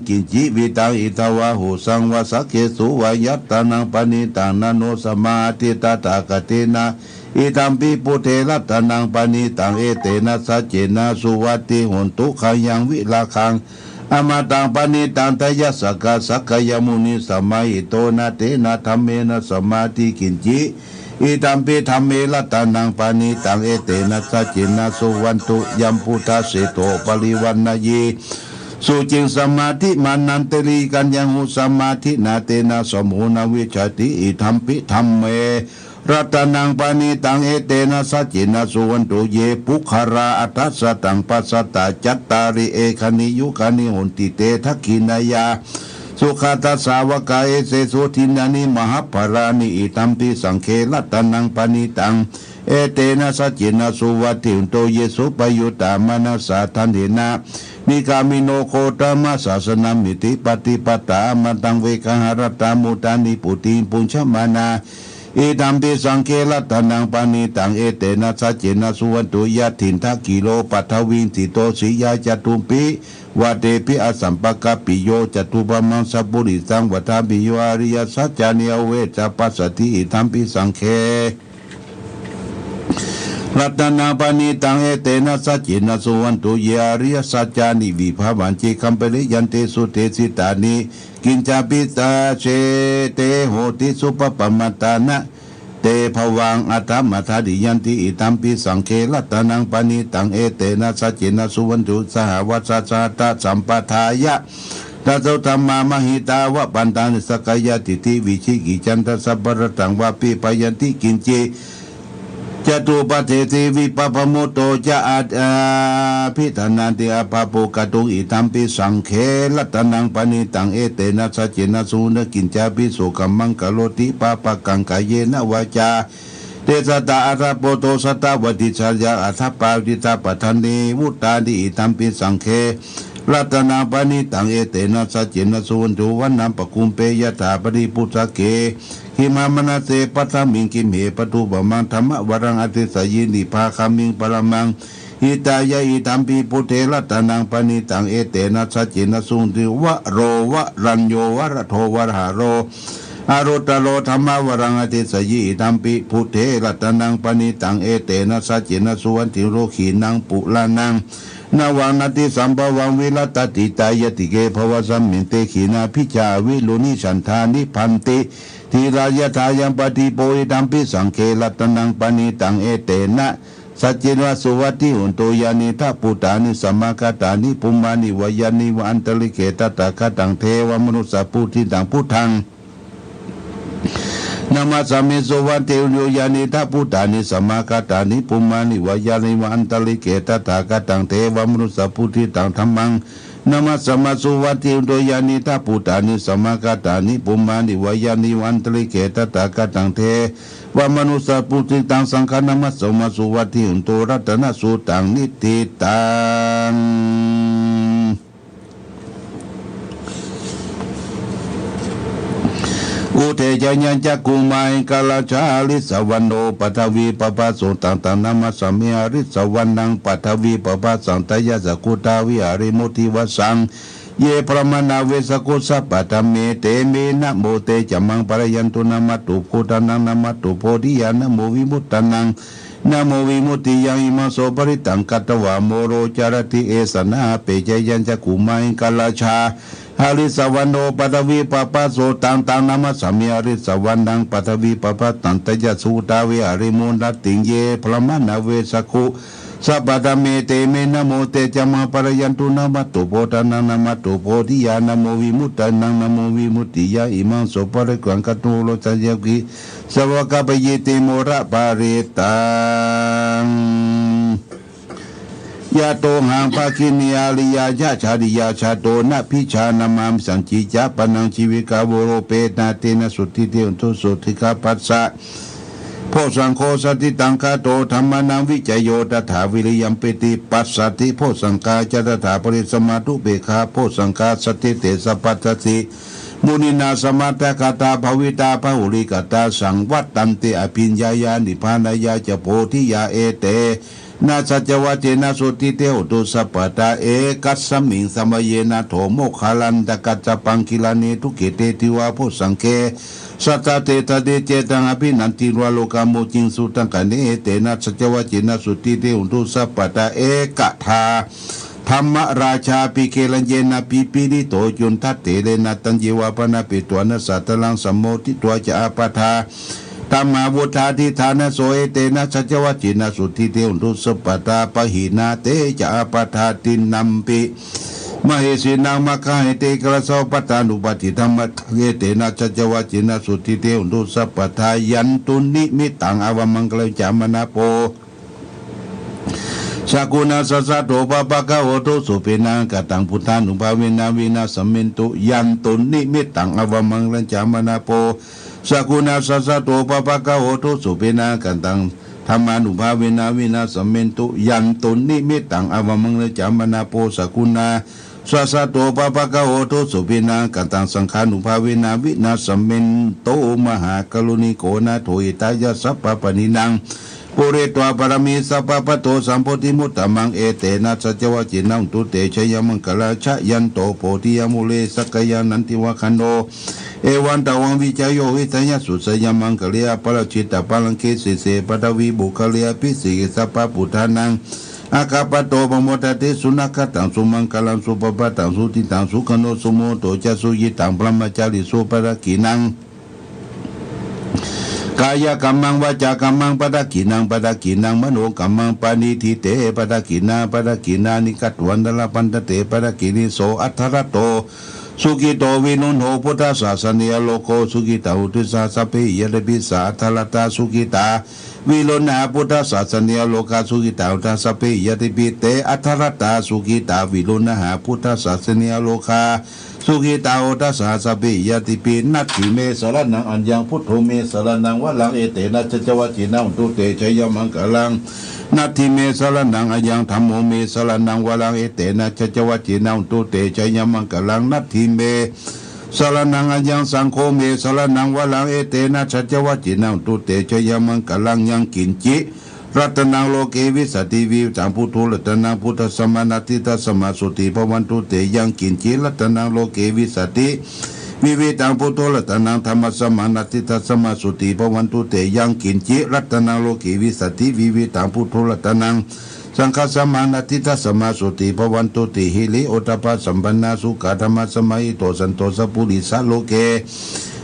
กินจิวิตังอิทวะหุสังวสักเกสุวายัตตานังปณิตังนโนสมาธิตตากเตนะอิตัมปิปุเทรัตนังปณิตังเอเตนะสัจเจนะสุวัติหนตุขายังวิลาคังอมตังปณิตังทยสกะสักยมุนิสมัยโตนะเตนะธรรมเมนะสมาธิกินจิอิตัมปิธรรมเมรัตนังปณิตังเอเตนะสัจเจนะสุวันตุยัมพุทธเสโตปริวันนายีสุจิงสมาธิมานันเตลีกันยังหุสมาธินาเตนะสมุนวิชติอิธรรมปิธรรมเมรัตนังปณิตังเอเตนะสัจเจนะสุวันตุเยปุคาราอัตสะตังปัสสตาจัตตาริเอคณิยุคณิหุนติเตทักขินายาสุขาตสาวกาเอเสสุทินานิมหาภารานิอิตัมปิสังเครัตนังปณิตังเอเตนะสัจเจนะสุวัติโตเยสุปยุตตามนัสสะทันเถนะนิกามิโนโคตมัสสะสนามิติปฏิปตามันตังเวกหารตามุตานิปุติปุญชมานาอิตัมปิสังเครัตนังปณิตังเอเตนะสัจเจนะสุวันตุยะถินทักกิโลปัทวินติโตสิยาจตุปิวะเตปิอสัมปกปิโยจตุปมังสัพพุริสังวทาปิโยอริยสัจจานิเวจะปัสสติอิตัมปิสังเครัตนาปณิตังเอเตนะสัจเจนะสุวันตุเยอริยสัจจานิวิภาวันจิคัมเปริยันเตสุเตสิตานิกินจาปิตาเชเตโหติสุปปมัตตานะเตภวังอัตถมัทธิยันติอิตัมปิสังเครัตนังปณิตังเอเตนะสัจเจนะสุวันตุสหวัสสะตะสัมปทายะตัสธรรมามหิตาวะปันตานิสกายติติวิชิกิจันทสัพพะตังวาปิปยันติกินจิจตุปเทติวิปปโมโตจะพิธานาติอาภาโปกตุอิตัมปิสังเครัตนังปณิตังเอเตนะสัจเจนะสุนกินจาปิโสกัมมังกโลติปาปะกังกายเยนะวาจาเตสตาอัตโปโตสตาวติชายาอัตปาติตาปัฏฐานิวุตตานิอิตัมปิสังเครัตนังปณิตังเอเตนะสัจเจนะสุวันตุวันนัมปะคุมเปยถาปริปุตเกหิมามนาเสปัทมิงกิมเหปตุบมังธรรมวรังอติสยินิภาคามิงปรมังหิตายะอิตัมปิปุเทรัตนังปณิตังเอเตนะสัจเจนะสุนติวะโรวะรัญโยวะระโทวะหาโรอารตโลธรรมวรังอติสยิอิตัมปิปุเทรัตนังปณิตังเอเตนะสัจเจนะสุวันติโรขีนังปุลานังนวังนาติสัมภวังวิรัตติตายติเกภวสัมมิเตขีนาพิจาวิลุนิฉันทานิพันติทีรายทายังปฏิโปอิตัมปิสังเครัตนังปณิตังเอเตนะสัจเจนะสุวัติหุนโตยานิทัพพุตานิสัมมาคตานิปุมมานิวายานิวอันตลิเกตตะคตังเทวมนุสสปุถิตังพุทธังนามาสามิสุวันเทวโยยานิทัพพุตานิสัมมาคตานิปุมมานิวายานิวอันตลิเกตตะคตังเทวมนุสสปุถิตังธัมมังนามาสมาสุวัติโดยานิทัพพุตานิสัมมาคตานิปุมมานิวายานิวันตลิเกตตะคตังเทวมนุสสปุถิตังสังฆนามาสมาสุวัติหุนโตรัตนสุตังนิติตังอุเทจยัญจักกุมายกาลชาลิสวันโนปัทวีปปะโสตังตังนามาสมิอาริสวันนังปัทวีปปะสังตยะสกุตาวิหาริมุติวสังเยพระมนาเวสกุสัพพะธรรมเมเตเมนะโมเตจมังปรยันตุนามัตตุโคตานังนามัตตุโพธิยานะโมวิมุตตานังนะโมวิมุตติยังอิมังโสปริตังกัตวะโมโรจารติเอสนาเปเจยัญจักกุมายกาลชาหาริสวันโนปัทวีปปะโสตังตังนามาสมิหาริสวันนังปัทวีปปะตันตยะสุตาวิหาริมุนัตติเยพระมนาเวสกุสัพพะธรรมเมเตเมนะโมเตจมังปรยันตุนามัตตุโพธานังนามัตตุโพธิยานะโมวิมุตตานังนะโมวิมุตติยาอิมังโสปริกังกัตโตโลจัยกิสวะกะปะเยติโมระปาริตังยะโตหังภาคินีอาริยายะชาริยาชาโตนะพิชานามามสังจิจาปนังชีวิกาโวโรเปนาเตนะสุทธิเตอุตุสุทธิกาปัสสะโพสังโฆสติตังคาโตธรรมานังวิจโยตถาวิริยัมปิติปัสสัทธิโพสังกาจตถาปริสมาทุเบคาโพสังกาสติเตสปัสสิมุนินาสมัตตกตาภวิตาภหุลิกตาสังวัตตันติอภิญญายานิพานายาจะโพธิยาเอเต นาสัจวัจนะสุติเตหุตุสัพพตาเอกัสสมิงสมัยนะโถโมคาลันตกัจจปังกิลานิทุกิเตติวาพุสังเคสัตเตตเดเจตังอภินันติวาโลกาโมจิงสุตังกันเนเตนะสัจวัจนะสุติเตหุตุสัพพตาเอกทาธรรมราชาปิเกลัญเยนะปิปิริโตจุนทัตเตเลนะตัญญิวาปนาปิตัวนะสัตลังสัมโมทิตัวจะอาปทาธรรมาวุธาทิธานะโสเอเตนะสัจวัจนะสุติเตหุตุสัพพตาปะหินาเตจะอาปทาตินัมปิมเหสีนางมะคะเหเตกระสาวปตานุปติธรรมะเกเตนะสัจวัจนะสุติเตหุตุสัพพทายันตุนิมิตังอวมังกลจามนาโปสกุณาสัสสะโตปะปะกะโหตุสุปินังกตังพุทธานุภาเวนะวินาสมินตุยันตุนิมิตังอวมังกลจามนาโปสกุณาสัสสะโตปะปะกะโหตุสุปินังกตังธรรมานุภาเวนะวินาสมินตุยันตุนิมิตังอวมังกลจามนาโปสกุณาสัสสะโตปะปะกะโหตุสุปินังกตังสังฆานุภาเวนะวินาสมินโตมหากรุณิโกนะโทอิตายะสัพพปนินังปุเรตวาปรมีสัพพะปะโตสัมโพธิมุตตะมังเอเตนะสัจวะจินังตุเตชยมังคลาชะยันโตโพธิยมุเลสักยานันติวะคันโนเอวันตวังวิจโยวิทยาสุสยมังคลียปรชิตาปังเคสิเสปทวีบุคลียพิสิสัพพะปุถานังอากาปโตปโมทเตสุนักตังสุมังคลังสุปปะตังสุติตังสุขโนสุโมโตจะสุยิตังพระมจาริสุปรกินังกายกรรมังวาจากรรมังปดกินังมโนกรรมังปานิทิเตปดกินานิกัตวันดลปันเตปดกินิโสอัทธรโตสุกิโตวินุนโหพุทธศาสนิยโลโกสุกิตาอุทิสาสเปยะเดปิสาอัทธรตาสุกิตาวิโลนาพุทธศาสนิยโลกาสุกิตาอุทิสาเปยะเดปิเตอัทธรตาสุกิตาวิโลนาพุทธศาสนิยโลกาสุขิตาโอทัสสะสัพพิยติปินัตถิเมสรนังอัญญังพุทโธเมสรนังวะลังเอเตนะจัจวัจจินังตุเตชยมังกลังนัตถิเมสรนังอัญญังธัมโมเมสรนังวะลังเอเตนะจัจวัจจินังตุเตชยมังกลังนัตถิเมสรนังอัญญังสังโฆเมสรนังวะลังเอเตนะจัจวัจจินังตุเตชยมังกลังยังกินจิรัตนังโลเกวิสัติวิจังพุทโธรัตนังพุทธสมานาติตัสมาสุติภวันตุเตยังกินจิรัตนังโลเกวิสัติวิเวตังพุทโธรัตนังธรรมสมานาติตัสมาสุติภวันตุเตยังกินจิรัตนังโลเกวิสัติวิเวตังพุทโธรัตนังสังฆสมานาติตัสมาสุติภวันตุติหิริโอตปะสัมปันนาสุขธรรมสมัยโตสันโตสัพพุริสโลเก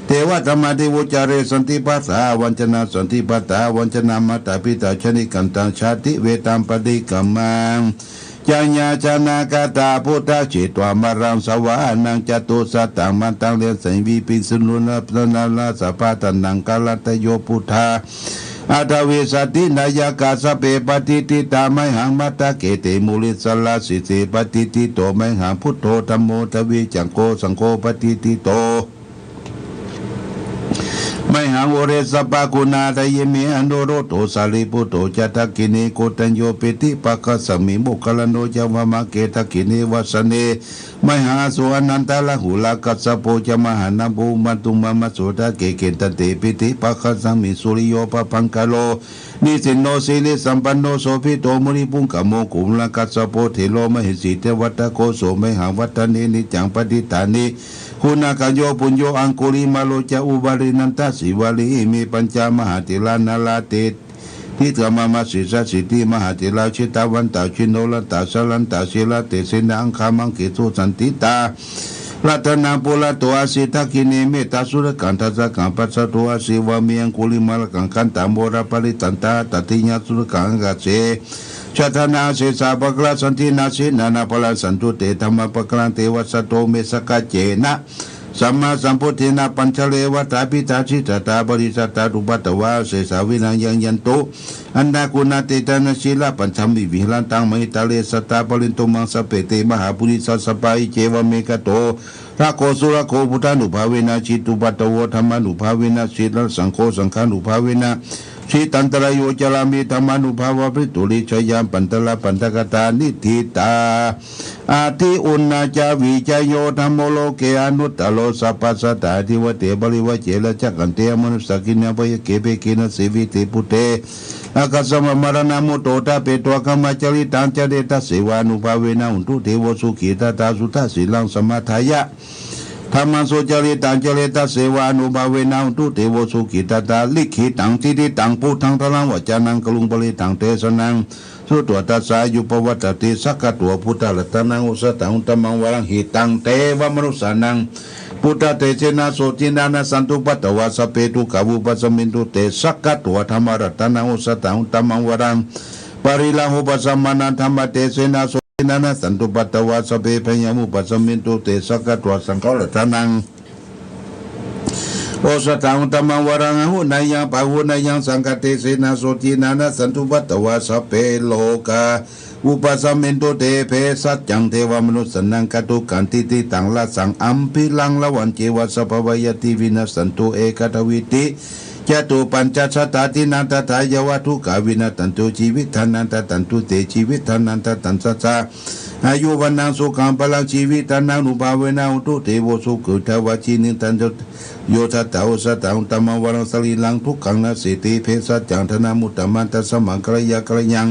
เทวธรรมเทวุจารีสันติปัสสาวัญชนะสันติปัตตาวัญชนะมัตตาปิตาชนิกันตังชาติเวตัมปฏิกัมมังจัญญาชนากาตาพุทธจิตวามารังสวานังจตุสัตตังมันตังเลียนสังวิปิสุนุนพนาลาสัพพะตันนังกาลตโยพุทธาอาทเวสตินายากาสเปปฏิติตาไมหังมัตตะเกเตมุลิสลาสิเสปฏิติโตไมหังพุทโธธัมโมทวีจังโกสังโฆปฏิติโตไม่หังโอเรสปะกุณาทายเมอันโดโรโตสาลิปุโตจัตกินีโกตัญโยเปติปะคะสมิมุคลโนจาวมะเกตกินีวัสเนไม่หาสุอนันตละหุลากัสสะโพจมหานาภูมัตุมะมะโสตะเกเกตเตปิติปะคะสมิสุริโยปะพังกะโลนิสินโนสิลิสัมปันโนโสภิโตมุนิปุงกะโมกุมละกัสสะโพเทโลมหิสิเทวัตโกโสไม่หาวัตเนนิจังปฏิตานิคุณาคัญโยปุญโยอังคุริมาโลจาอุบารินันตสิวาลีมีปัญจมหาติลานาลาเตทิตมามาสิสสิติมหาติลาชิตาวันตาชิโนลันตาสลันตาศิลาเตสินังคามังกิตุสันติตารัตนาปุระตัวสิทากิเนเมตาสุรกันทัสกังปัสสะตัวสิวามีอังคุลิมาลกังคันตามโมระปริตันตาตติญาสุรกังกัสเสชาธนาเสสาปกลาสันตินาสินานาพลาสันตุเตธรรมปกลาเทวสโตเมสกะเจนะสัมมาสัมพุทธินาปัญชเลวัตาปิตาชิตตาบริสัตตารุปัตตวาเสสาวินังยังยันโตอันดากุณาเตตานะศิลาปัญชมิวิหลันตังมหิตาเลสตาปรินโตมังสเปเตมหาปุริสัสปายเจวเมกโตราโคสุรโคพุทธานุภาเวนะจิตุปัตตโวธรรมานุภาเวนะศิลสังโฆสังฆานุภาเวนะ ชีตันตรายโยจารามิธรรมานุภาวะพริตุลิชยามปันตละปันตกตานิทิตาอาทิอุณนาจาวิจโยธรรมโลเกอนุตตโลสัพพสัตตาทิวเตบริวเจระจักขันเตมนุสกินปยเกเปกินสิวิติปุเตอากาสมมรณมุตโตตาเปตัวกรรมจริตังจเดตเสวานุภาเวนะอุนตุเทวสุขีตตาสุทัสสิลังสมัทายะธรรมโสจริตังจริตเสวานุภาเวนะอุนตุเทวสุขีตตาลิขิตังทิฏฐิตังพุทธังทลังวจานังกลุงปริตังเทสนังสุตัวตัสสายุปวัตติสักกตัวพุทธรัตนังอุสตังอุตมังวรังหิตังเทวมนุสานังพุทธเตเจนะโสตินานะสันตุปัตตวาสเปตุกาวุปัสมินตุเตสักกตัวธรรมรัตนังอุสตังอุตมังวรังปริลาหุปัสมานันธรรมเตเจนะโสตินานะสันตุปัตตวาสเปพยามุปัสมินตุเตสักกตัวสังฆรัตนังโอสตังอุตมังวรังหุนายังปะหุนายังสังฆเตเจนะโสตินานะสันตุปัตตวาสเปโลกาอุปสมินตุเตเพสัจจังเทวมนุสนังกตุกันติติตังละสังอัมพิลังละวันเจวสภวายติวินัสสันตุเอกตวิติจตุปัญจชตาตินันตถายวัตุกาวินัตันตุชีวิตานันตตันตุเตชีวิตานันตตันสัจจาอายุวันนังสุขังพลังชีวิตานังนุภาเวนะอุตุเทวสุขุทวชินิตันตุโยทัตตาอุสตังตมังวรังสลีลังทุกขังนาสิติเพสัจจังธนามุตตมันตัสมังกระยะกระยัง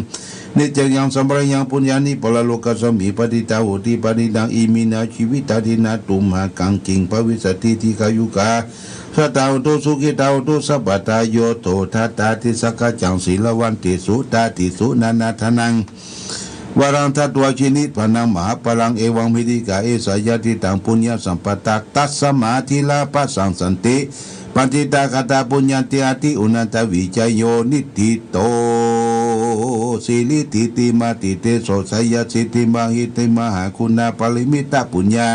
นิจยังสัมปรยังปุญญานิปละโลกสมิปฏิตาโหติปฏิดังอิมินาชีวิตาทินาตุมหากังกิงภวิสติทิกายุกาสตาวตุสุขิตาวตุสัพพตาโยโตทัตตาทิสักจังศีลวันติสุตาติสุนานาทนังวรังทัตวชินิพนังมหาปรังเอวังมิดิกาเอสายติตังปุญญาสัมปตาตัสสมาธิลาปัสสังสันติปันติตากตาปุญญาติอาติอุนันตวิจโยนิติโตสิลิติติมาติเตโสสยสิติมาหิติมหาคุณาปริมิตาปุญญา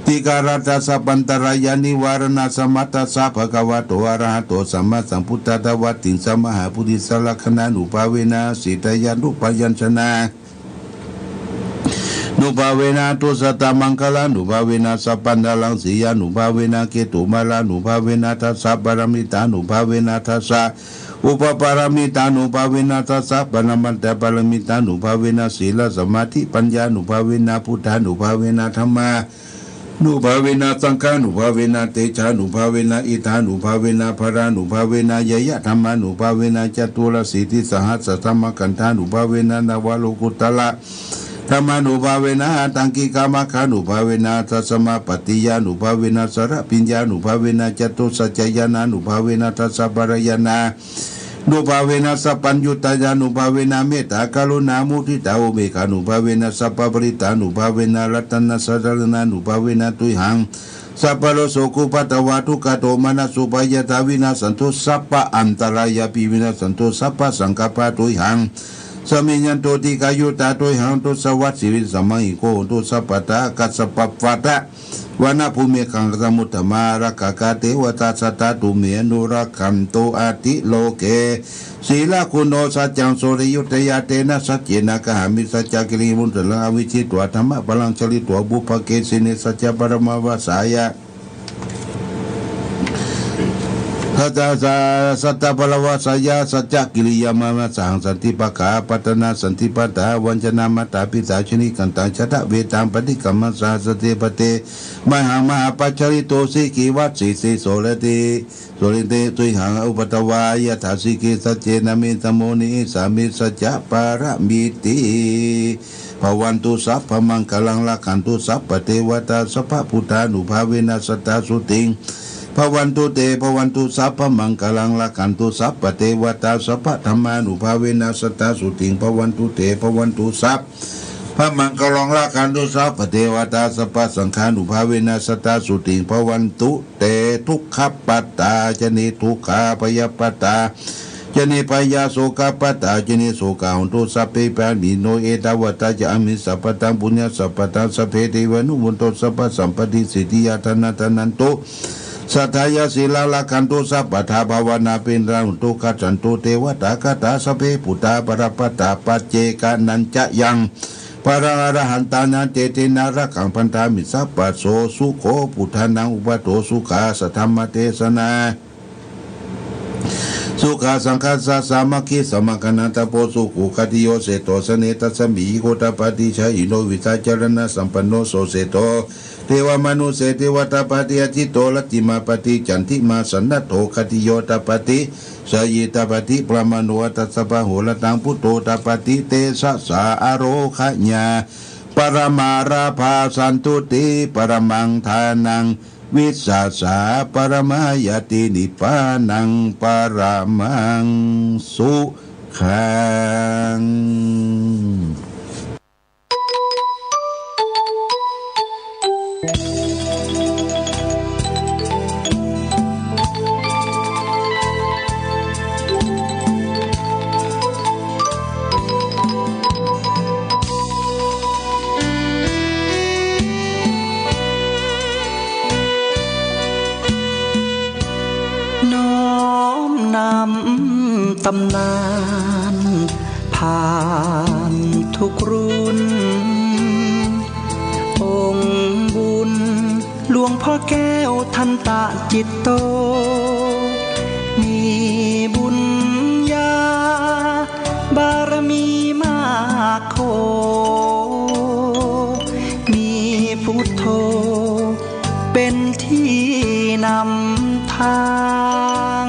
ติการัตสัพพันตรายานิวารณสมัตตสัพพะกวะโตอะระหะโตสัมมาสัมพุทธัสสะวัตติสัมมหาปุริสลักขณานุภาเวนะสิตยานุปยัญชนะนุภาเวนะตุสตมังคลานุภาเวนะสัพพันธลังสียานุภาเวนะเกตุมาลานุภาเวนะทัสสะปรมิตานุภาเวนะทัสสะอุปปารมิตานุภาเวนะทัสสะปรมัตถปรมิตานุภาเวนะศีลสมาธิปัญญานุภาเวนะพุทธานุภาเวนะธรรมานุภาเวนะสังฆานุภาเวนะเตชานุภาเวนะอิทานุภาเวนะพรานุภาเวนะยยะธรรมานุภาเวนะจตุรสิทธิสหัสสธรรมกันธานุภาเวนะนวโลกุตละธรรมานุภาเวนะตังกิกามคานุภาเวนะทัสมาปฏิยานุภาเวนะสระปิญญานุภาเวนะจตุสัจจยานานุภาเวนะทัสสะปรยานานุภาเวนะสัพพัญญุตายานุภาเวนะเมตตากรุณามุทิตาอุเบกขานุภาเวนะสัพพปริตานุภาเวนะรัตนะสัจจนานุภาเวนะตุยหังสัพพโลโสกุปัตตวาทุกขโตมนัสสุปายตาวินาสันตุสัพพะอันตรายาปิวินาสันตุสัพพะสังฆปะตุยหังสมิญันโตติกายุตาตุยหังตุสวัสสิวิสมัยโกตุสัพพตากัสสปปะตะวนาภูมิขังสมุตตมารักกะเทวตาสตาตุเมนุรักขันโตอาติโลเกศีลคุณโนสัจจังโสริยุตยาเตนะสัจเจนะกหามิสัจจกิริมุตตะอวิชิตวธรรมะพลังชลิตวบุพเกสิเนสัจจปรมวสายะทัตตาสัตตปรวสายาสัจจกิริยามะสังสันติปะกาปัตนาสันติปัตตาวัญชนะมัตตาปิสาชนิกันตังชะทะเวตังปฏิกรรมสาสติปเตมหังมหาปัจจริโตสิกิวัตสิสิโสรติโสริเตตุยหังอุปตวายะถาสิกิสัจเจนะมิตโมนิสามิสัจจะปารมิติภวันตุสัพพมังคลังละขันตุสัพพเทวตาสัพพพุทธานุภาเวนะสัตตาสุติงภวันตุเตภวันตุสัพพมังคลังละขันตุสัพพเทวตาสัพพธรรมานุภาเวนะสัตตาสุติงภวันตุเตภวันตุสัพพมังคลังละขันตุสัพพเทวตาสัพพสังฆานุภาเวนะสัตตาสุติงภวันตุเตทุกขปัตตาจนิทุกขาพยปัตตาจนิปยาโสกปัตตาจนิโสกาหุนตุสัพเพปานิโนเอตาวตาจะอมิสัพพตังปุญญสัพพตังสัพเพเทวานุมุนโตสัพพสัมปติสิทธิยาธนาธนันโตสัทธายาศีลาลคันตุสัพพทาภาวนาเป็นราหุตุกัจจันตุเทวตากตาสเพปุตตาปรปัตตาปัจเจกานันจะยังปาราระหันตานันเตตินารักังพันธามิสัพพโสสุโขพุทธานังอุปโตสุขาสัทธรรมเทศนาส สุขาสังฆาสสามัคคีสมังคนันตโพสุขุคติโยเสโตสเนตัสสมิโกตปฏิชัยโนวิสาจารณะสัมปันโนโสเสโตเทวมนุเสเทวตาปฏิอจิโตลติมาปฏิจันทิมาสันนโตคติโยตปฏิสยิตปฏิปรมานุตัสสะปะโหระตังพุทโธตปฏิเตสะสาอโรคญาปรมาราภาสันตุติปรมังทานังวิสัสสาปรมายตินิพพานังปรมังสุขังตำนานผ่านทุกรุ่นองค์บุญหลวงพ่อแก้วทันตะจิตโตมีบุญญาบารมีมากโคมีพุทโธเป็นที่นำทาง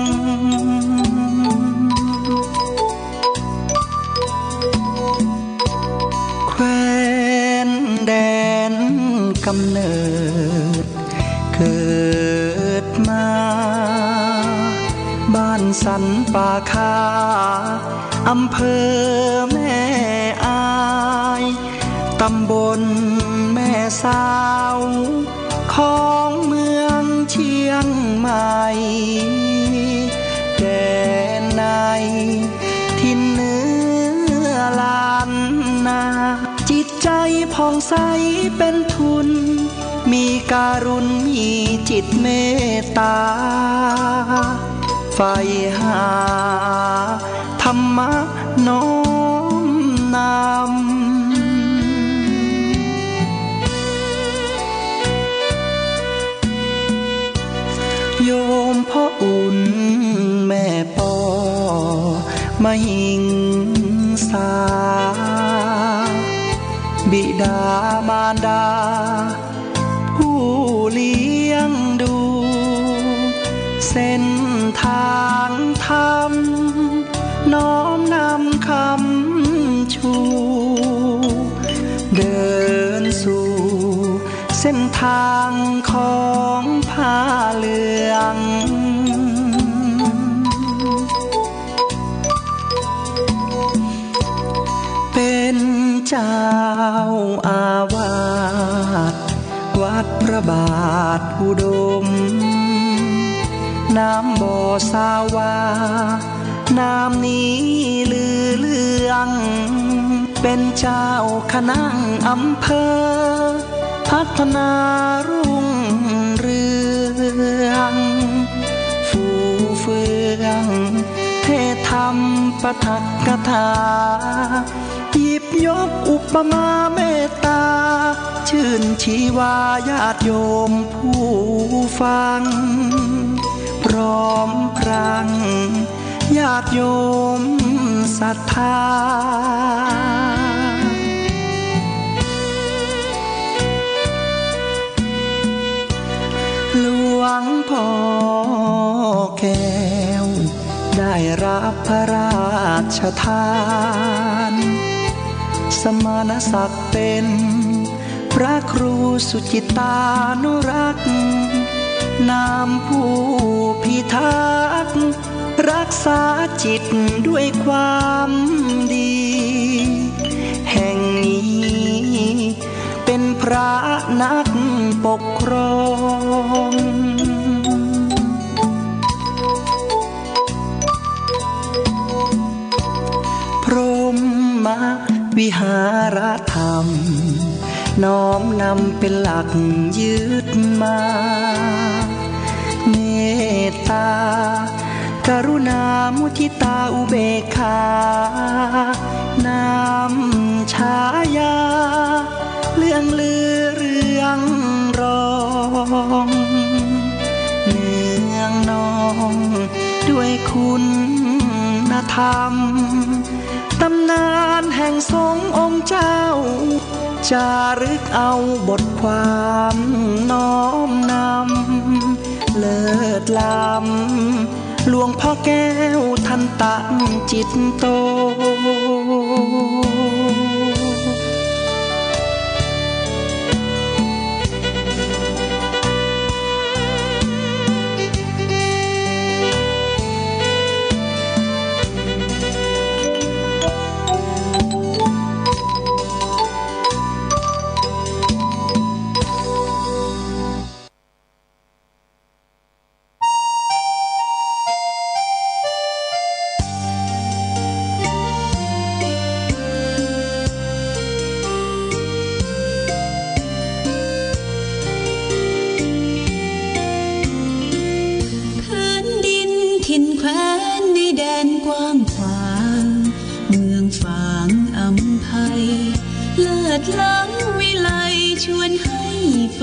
กำเนิดเกิดมาบ้านสันป่าคาอำเภอแม่อายตำบลแม่สาวของเมืองเชียงใหม่แดนในถิ่นเหนือล้านนาจิตใจผ่องใสเป็นทุนมีการุณมีจิตเมตตาใฝ่หาธรรมะน้อมนำโยมพ่ออุ่นแม่ปอมาหิงสาบิดามารดาผู้เลี้ยงดูเส้นทางธรรมน้อมนำคำชูเดินสู่เส้นทางของผ้าเหลืองเป็นเจ้าอาวาสวัดพระบาทอุดมน้ำบ่อสาวาน้ำนี้ลือเลืองเป็นเจ้าคณะอำเภอพัฒนารุ่งเรืองฟูเฟืองเทศธรรมปฐกถาหยิบยกอุปมาเมตตาชื่นชีวาญาติโยมผู้ฟังพร้อมพรังญาติโยมศรัทธาหลวงพ่อแก้วได้รับพระราชทานสมณศักดิ์เป็นพระครูสุจิตานุรักษ์นามผู้พิทักษ์รักษาจิตด้วยความดีแห่งนี้เป็นพระนักปกครองพรหมวิหารธรรมน้อมนำเป็นหลักยึดมาเมตตากรุณามุทิตาอุเบกขานำฉายาเรื่องลือเรื่องรองเนืองนองด้วยคุณ ธรรมตำนานแห่งสงฆ์องค์เจ้าจารึกเอาบทความน้อมนำเลิศล้ำหลวงพ่อแก้วท่านตั้งจิตโตเลิศล้ำวิไลชวนให้ไฟ